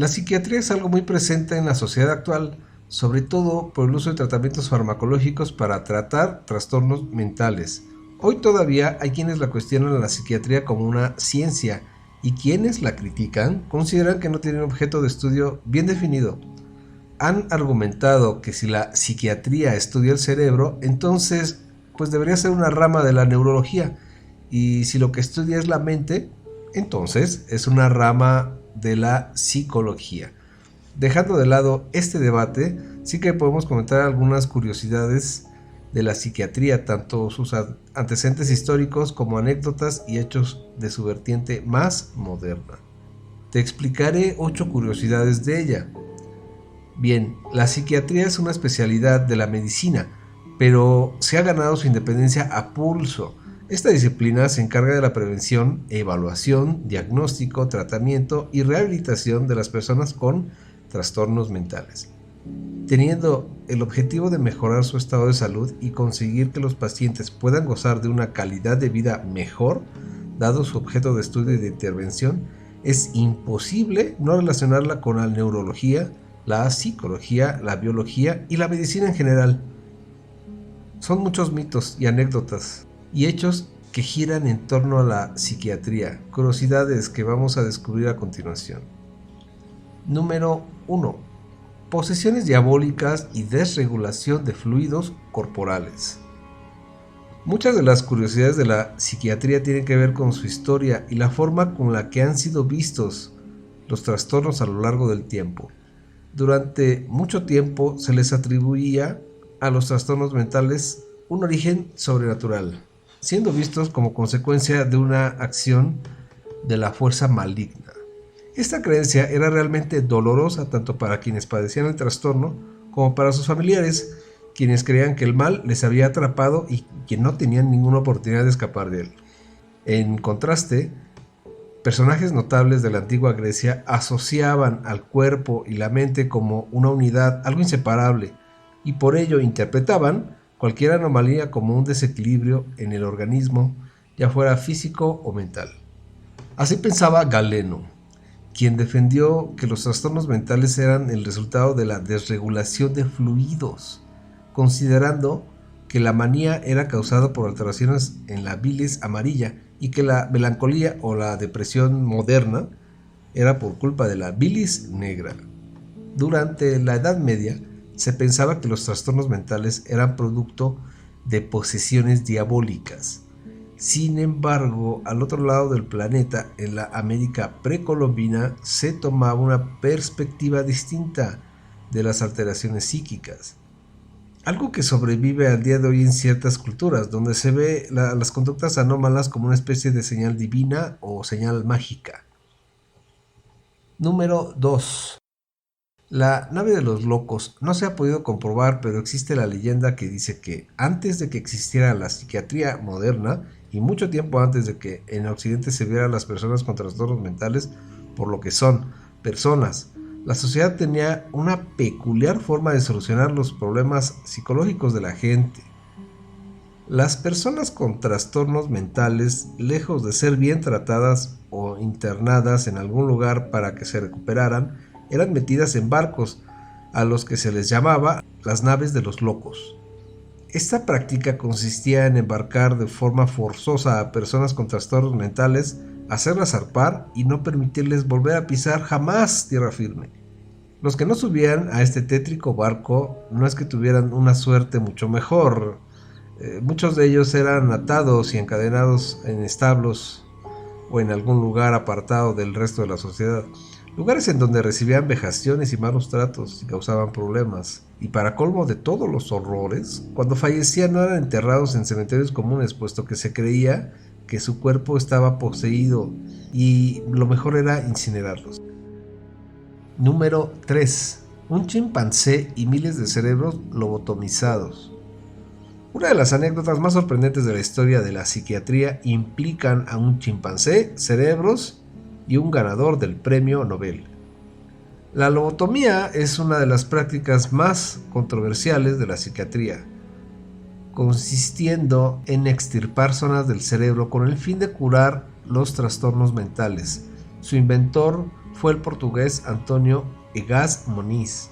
La psiquiatría es algo muy presente en la sociedad actual, sobre todo por el uso de tratamientos farmacológicos para tratar trastornos mentales. Hoy todavía hay quienes la cuestionan a la psiquiatría como una ciencia y quienes la critican consideran que no tiene un objeto de estudio bien definido. Han argumentado que si la psiquiatría estudia el cerebro, entonces pues debería ser una rama de la neurología, y si lo que estudia es la mente, entonces es una rama de la psicología. Dejando de lado este debate, sí que podemos comentar algunas curiosidades de la psiquiatría, tanto sus antecedentes históricos como anécdotas y hechos de su vertiente más moderna. Te explicaré 8 curiosidades de ella. Bien, la psiquiatría es una especialidad de la medicina, pero se ha ganado su independencia a pulso. Esta disciplina se encarga de la prevención, evaluación, diagnóstico, tratamiento y rehabilitación de las personas con trastornos mentales, teniendo el objetivo de mejorar su estado de salud y conseguir que los pacientes puedan gozar de una calidad de vida mejor. Dado su objeto de estudio y de intervención, es imposible no relacionarla con la neurología, la psicología, la biología y la medicina en general. Son muchos mitos y anécdotas y hechos que giran en torno a la psiquiatría, curiosidades que vamos a descubrir a continuación. Número 1. Posesiones diabólicas y desregulación de fluidos corporales. Muchas de las curiosidades de la psiquiatría tienen que ver con su historia y la forma con la que han sido vistos los trastornos a lo largo del tiempo. Durante mucho tiempo se les atribuía a los trastornos mentales un origen sobrenatural, siendo vistos como consecuencia de una acción de la fuerza maligna. Esta creencia era realmente dolorosa tanto para quienes padecían el trastorno como para sus familiares, quienes creían que el mal les había atrapado y que no tenían ninguna oportunidad de escapar de él. En contraste, personajes notables de la antigua Grecia asociaban al cuerpo y la mente como una unidad, algo inseparable, y por ello interpretaban cualquier anomalía como un desequilibrio en el organismo, ya fuera físico o mental. Así pensaba Galeno, quien defendió que los trastornos mentales eran el resultado de la desregulación de fluidos, considerando que la manía era causada por alteraciones en la bilis amarilla y que la melancolía o la depresión moderna era por culpa de la bilis negra. Durante la Edad Media se pensaba que los trastornos mentales eran producto de posesiones diabólicas. Sin embargo, al otro lado del planeta, en la América precolombina, se tomaba una perspectiva distinta de las alteraciones psíquicas. Algo que sobrevive al día de hoy en ciertas culturas, donde se ve las conductas anómalas como una especie de señal divina o señal mágica. Número 2. La nave de los locos no se ha podido comprobar, pero existe la leyenda que dice que antes de que existiera la psiquiatría moderna y mucho tiempo antes de que en Occidente se viera a las personas con trastornos mentales por lo que son, personas, la sociedad tenía una peculiar forma de solucionar los problemas psicológicos de la gente. Las personas con trastornos mentales, lejos de ser bien tratadas o internadas en algún lugar para que se recuperaran, eran metidas en barcos, a los que se les llamaba las naves de los locos. Esta práctica consistía en embarcar de forma forzosa a personas con trastornos mentales, hacerlas zarpar y no permitirles volver a pisar jamás tierra firme. Los que no subían a este tétrico barco no es que tuvieran una suerte mucho mejor. Muchos de ellos eran atados y encadenados en establos o en algún lugar apartado del resto de la sociedad. Lugares en donde recibían vejaciones y malos tratos y causaban problemas. Y para colmo de todos los horrores, cuando fallecían no eran enterrados en cementerios comunes, puesto que se creía que su cuerpo estaba poseído y lo mejor era incinerarlos. Número 3. Un chimpancé y miles de cerebros lobotomizados. Una de las anécdotas más sorprendentes de la historia de la psiquiatría implican a un chimpancé, cerebros y un ganador del premio Nobel. La lobotomía es una de las prácticas más controversiales de la psiquiatría, consistiendo en extirpar zonas del cerebro con el fin de curar los trastornos mentales. Su inventor fue el portugués Antonio Egas Moniz,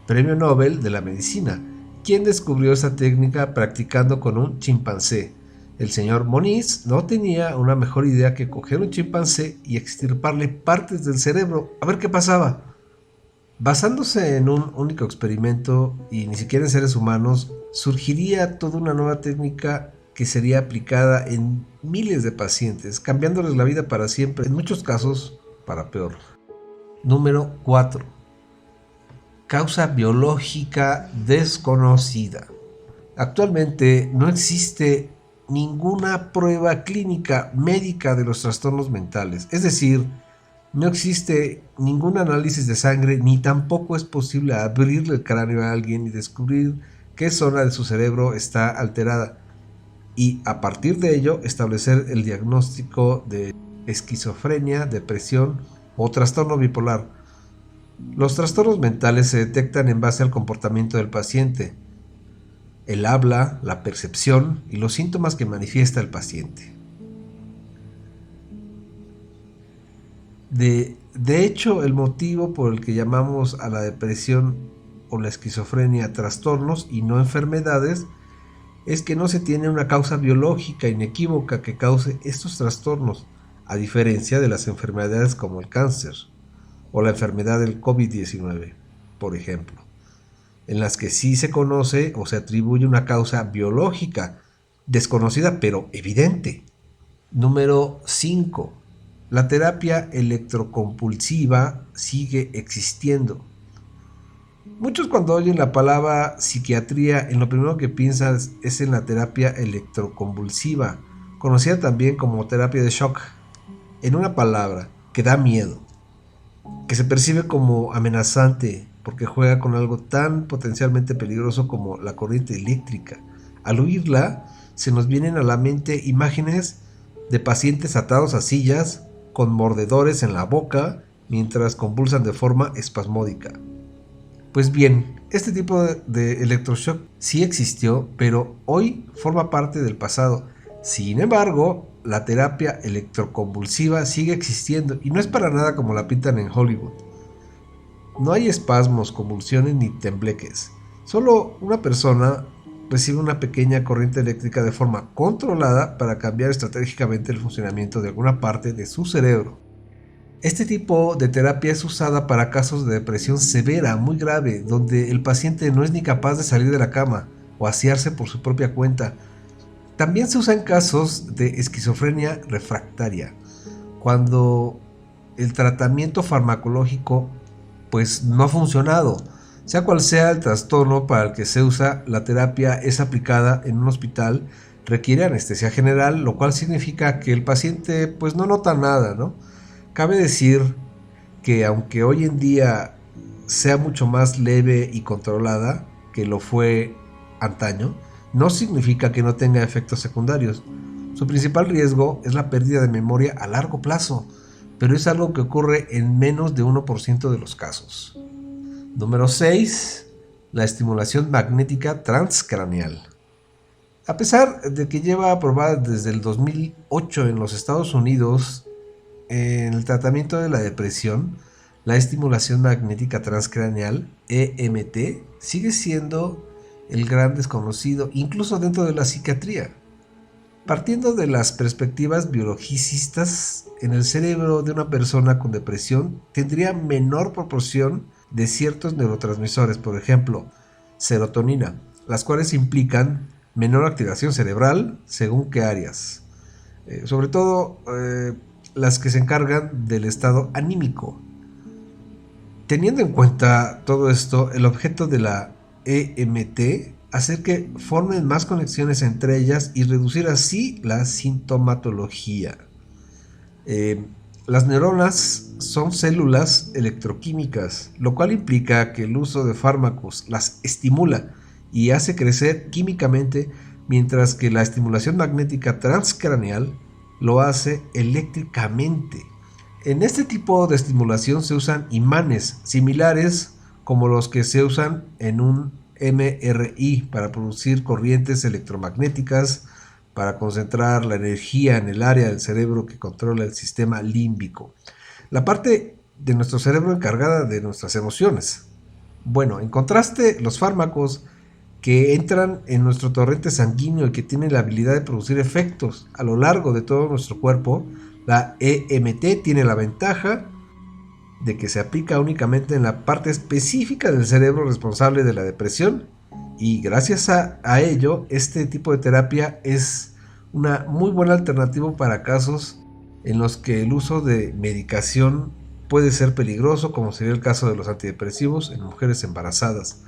Premio Nobel de la Medicina, quien descubrió esta técnica practicando con un chimpancé. El señor Moniz no tenía una mejor idea que coger un chimpancé y extirparle partes del cerebro a ver qué pasaba. Basándose en un único experimento y ni siquiera en seres humanos, surgiría toda una nueva técnica que sería aplicada en miles de pacientes, cambiándoles la vida para siempre, en muchos casos para peor. Número 4. Causa biológica desconocida. Actualmente no existe ninguna prueba clínica médica de los trastornos mentales, es decir, no existe ningún análisis de sangre ni tampoco es posible abrirle el cráneo a alguien y descubrir qué zona de su cerebro está alterada y a partir de ello establecer el diagnóstico de esquizofrenia, depresión o trastorno bipolar. Los trastornos mentales se detectan en base al comportamiento del paciente, el habla, la percepción y los síntomas que manifiesta el paciente. De hecho, el motivo por el que llamamos a la depresión o la esquizofrenia trastornos y no enfermedades es que no se tiene una causa biológica inequívoca que cause estos trastornos, a diferencia de las enfermedades como el cáncer o la enfermedad del COVID-19, por ejemplo, en las que sí se conoce o se atribuye una causa biológica, desconocida pero evidente. Número 5. La terapia electrocompulsiva sigue existiendo. Muchos cuando oyen la palabra psiquiatría, en lo primero que piensan es en la terapia electroconvulsiva, conocida también como terapia de shock, en una palabra que da miedo, que se percibe como amenazante porque juega con algo tan potencialmente peligroso como la corriente eléctrica. Al oírla, se nos vienen a la mente imágenes de pacientes atados a sillas con mordedores en la boca mientras convulsan de forma espasmódica. Pues bien, este tipo de electroshock sí existió, pero hoy forma parte del pasado. Sin embargo, la terapia electroconvulsiva sigue existiendo y no es para nada como la pintan en Hollywood. No hay espasmos, convulsiones ni tembleques. Solo una persona recibe una pequeña corriente eléctrica de forma controlada para cambiar estratégicamente el funcionamiento de alguna parte de su cerebro. Este tipo de terapia es usada para casos de depresión severa, muy grave, donde el paciente no es ni capaz de salir de la cama o asearse por su propia cuenta. También se usa en casos de esquizofrenia refractaria, cuando el tratamiento farmacológico pues no ha funcionado. Sea cual sea el trastorno para el que se usa, la terapia es aplicada en un hospital, requiere anestesia general, lo cual significa que el paciente pues no nota nada, ¿no? Cabe decir que aunque hoy en día sea mucho más leve y controlada que lo fue antaño, no significa que no tenga efectos secundarios. Su principal riesgo es la pérdida de memoria a largo plazo, pero es algo que ocurre en menos de 1% de los casos. Número 6. La estimulación magnética transcraneal. A pesar de que lleva aprobada desde el 2008 en los Estados Unidos, en el tratamiento de la depresión, la estimulación magnética transcraneal, EMT, sigue siendo el gran desconocido, incluso dentro de la psiquiatría. Partiendo de las perspectivas biologicistas, en el cerebro de una persona con depresión tendría menor proporción de ciertos neurotransmisores, por ejemplo, serotonina, las cuales implican menor activación cerebral según qué áreas, sobre todo las que se encargan del estado anímico. Teniendo en cuenta todo esto, el objeto de la EMT hacer que formen más conexiones entre ellas y reducir así la sintomatología. Las neuronas son células electroquímicas, lo cual implica que el uso de fármacos las estimula y hace crecer químicamente, mientras que la estimulación magnética transcraneal lo hace eléctricamente. En este tipo de estimulación se usan imanes similares como los que se usan en un MRI para producir corrientes electromagnéticas, para concentrar la energía en el área del cerebro que controla el sistema límbico. La parte de nuestro cerebro encargada de nuestras emociones. Bueno, en contraste, los fármacos que entran en nuestro torrente sanguíneo y que tienen la habilidad de producir efectos a lo largo de todo nuestro cuerpo, la EMT tiene la ventaja de que se aplica únicamente en la parte específica del cerebro responsable de la depresión, y gracias a ello este tipo de terapia es una muy buena alternativa para casos en los que el uso de medicación puede ser peligroso, como sería el caso de los antidepresivos en mujeres embarazadas.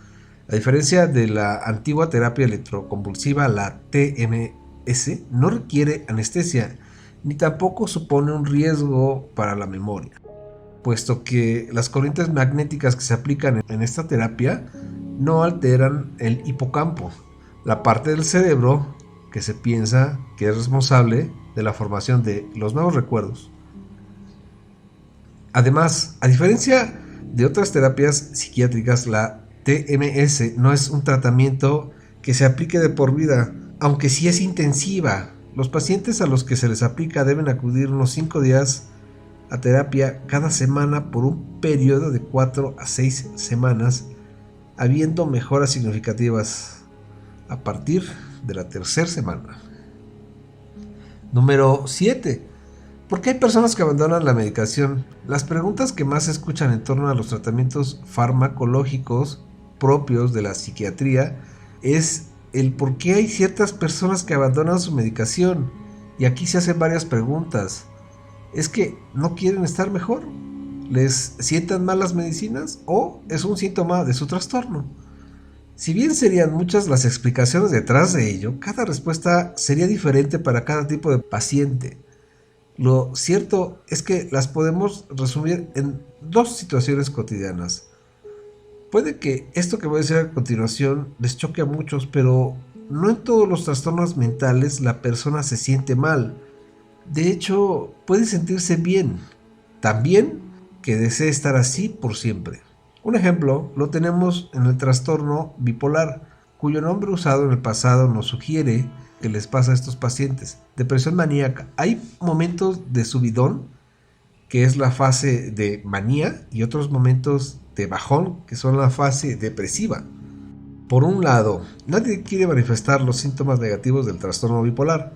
A diferencia de la antigua terapia electroconvulsiva, la TMS no requiere anestesia ni tampoco supone un riesgo para la memoria, puesto que las corrientes magnéticas que se aplican en esta terapia no alteran el hipocampo, la parte del cerebro que se piensa que es responsable de la formación de los nuevos recuerdos. Además, a diferencia de otras terapias psiquiátricas, la TMS no es un tratamiento que se aplique de por vida, aunque sí es intensiva. Los pacientes a los que se les aplica deben acudir unos 5 días a terapia cada semana por un periodo de 4 a 6 semanas, habiendo mejoras significativas a partir de la tercera semana. Número 7. ¿Por qué hay personas que abandonan la medicación? Las preguntas que más se escuchan en torno a los tratamientos farmacológicos propios de la psiquiatría es el por qué hay ciertas personas que abandonan su medicación. Y aquí se hacen varias preguntas. ¿Es que no quieren estar mejor? ¿Les sientan mal las medicinas? ¿O es un síntoma de su trastorno? Si bien serían muchas las explicaciones detrás de ello, cada respuesta sería diferente para cada tipo de paciente. Lo cierto es que las podemos resumir en 2 situaciones cotidianas. Puede que esto que voy a decir a continuación les choque a muchos, pero no en todos los trastornos mentales la persona se siente mal. De hecho, puede sentirse bien, también que desee estar así por siempre. Un ejemplo lo tenemos en el trastorno bipolar, cuyo nombre usado en el pasado nos sugiere que les pasa a estos pacientes. Depresión maníaca. Hay momentos de subidón, que es la fase de manía, y otros momentos de bajón, que son la fase depresiva. Por un lado, nadie quiere manifestar los síntomas negativos del trastorno bipolar,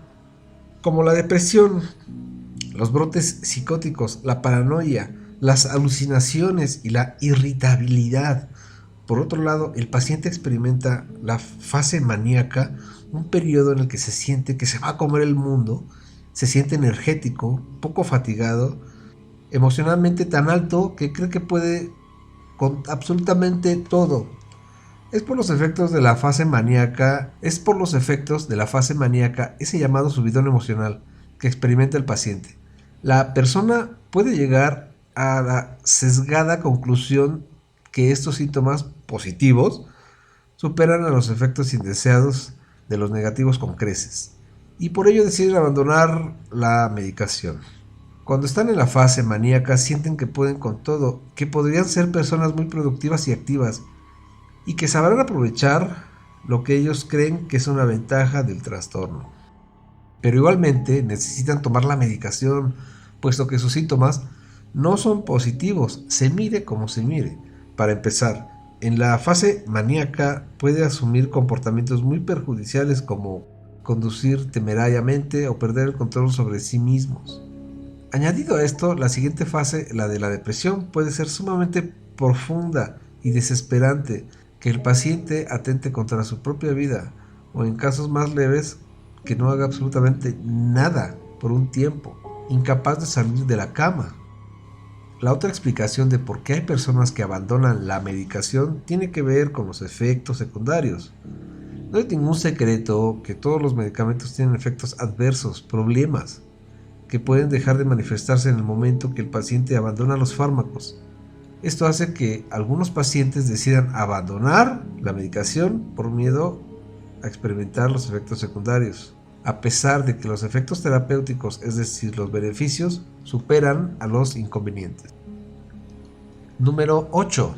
como la depresión, los brotes psicóticos, la paranoia, las alucinaciones y la irritabilidad. Por otro lado, el paciente experimenta la fase maníaca, un periodo en el que se siente que se va a comer el mundo, se siente energético, poco fatigado, emocionalmente tan alto que cree que puede con absolutamente todo. Es por los efectos de la fase maníaca, ese llamado subidón emocional que experimenta el paciente. La persona puede llegar a la sesgada conclusión que estos síntomas positivos superan a los efectos indeseados de los negativos con creces, y por ello deciden abandonar la medicación. Cuando están en la fase maníaca sienten que pueden con todo, que podrían ser personas muy productivas y activas, y que sabrán aprovechar lo que ellos creen que es una ventaja del trastorno. Pero igualmente necesitan tomar la medicación, puesto que sus síntomas no son positivos, se mire como se mire. Para empezar, en la fase maníaca puede asumir comportamientos muy perjudiciales como conducir temerariamente o perder el control sobre sí mismos. Añadido a esto, la siguiente fase, la de la depresión, puede ser sumamente profunda y desesperante, que el paciente atente contra su propia vida, o en casos más leves, que no haga absolutamente nada por un tiempo, incapaz de salir de la cama. La otra explicación de por qué hay personas que abandonan la medicación tiene que ver con los efectos secundarios. No es ningún secreto que todos los medicamentos tienen efectos adversos, problemas, que pueden dejar de manifestarse en el momento que el paciente abandona los fármacos. Esto hace que algunos pacientes decidan abandonar la medicación por miedo a experimentar los efectos secundarios, a pesar de que los efectos terapéuticos, es decir, los beneficios, superan a los inconvenientes. Número 8.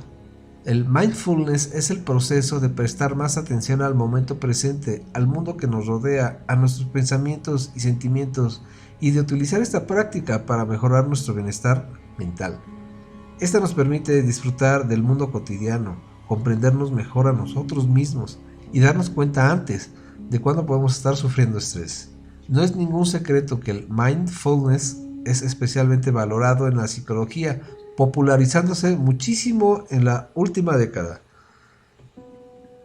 El mindfulness es el proceso de prestar más atención al momento presente, al mundo que nos rodea, a nuestros pensamientos y sentimientos, y de utilizar esta práctica para mejorar nuestro bienestar mental. Esta nos permite disfrutar del mundo cotidiano, comprendernos mejor a nosotros mismos y darnos cuenta antes de cuándo podemos estar sufriendo estrés. No es ningún secreto que el mindfulness es especialmente valorado en la psicología, popularizándose muchísimo en la última década.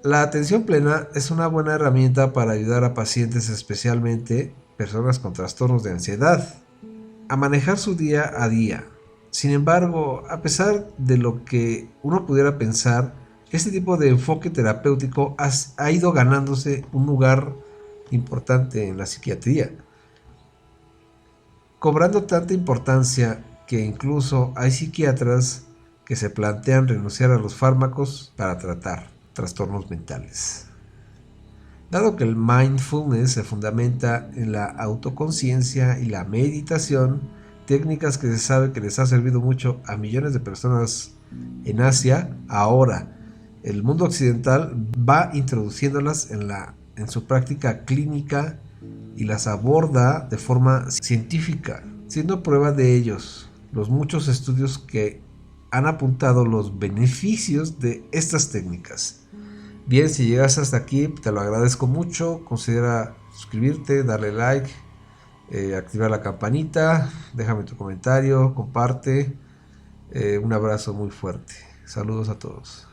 La atención plena es una buena herramienta para ayudar a pacientes, especialmente personas con trastornos de ansiedad, a manejar su día a día. Sin embargo, a pesar de lo que uno pudiera pensar, este tipo de enfoque terapéutico ha ido ganándose un lugar importante en la psiquiatría, cobrando tanta importancia que incluso hay psiquiatras que se plantean renunciar a los fármacos para tratar trastornos mentales. Dado que el mindfulness se fundamenta en la autoconciencia y la meditación, técnicas que se sabe que les ha servido mucho a millones de personas en Asia, ahora el mundo occidental va introduciéndolas en su práctica clínica y las aborda de forma científica, siendo prueba de ellos los muchos estudios que han apuntado los beneficios de estas técnicas. Bien, si llegas hasta aquí, te lo agradezco mucho. Considera suscribirte, darle like, activar la campanita, déjame tu comentario, comparte. Un abrazo muy fuerte. Saludos a todos.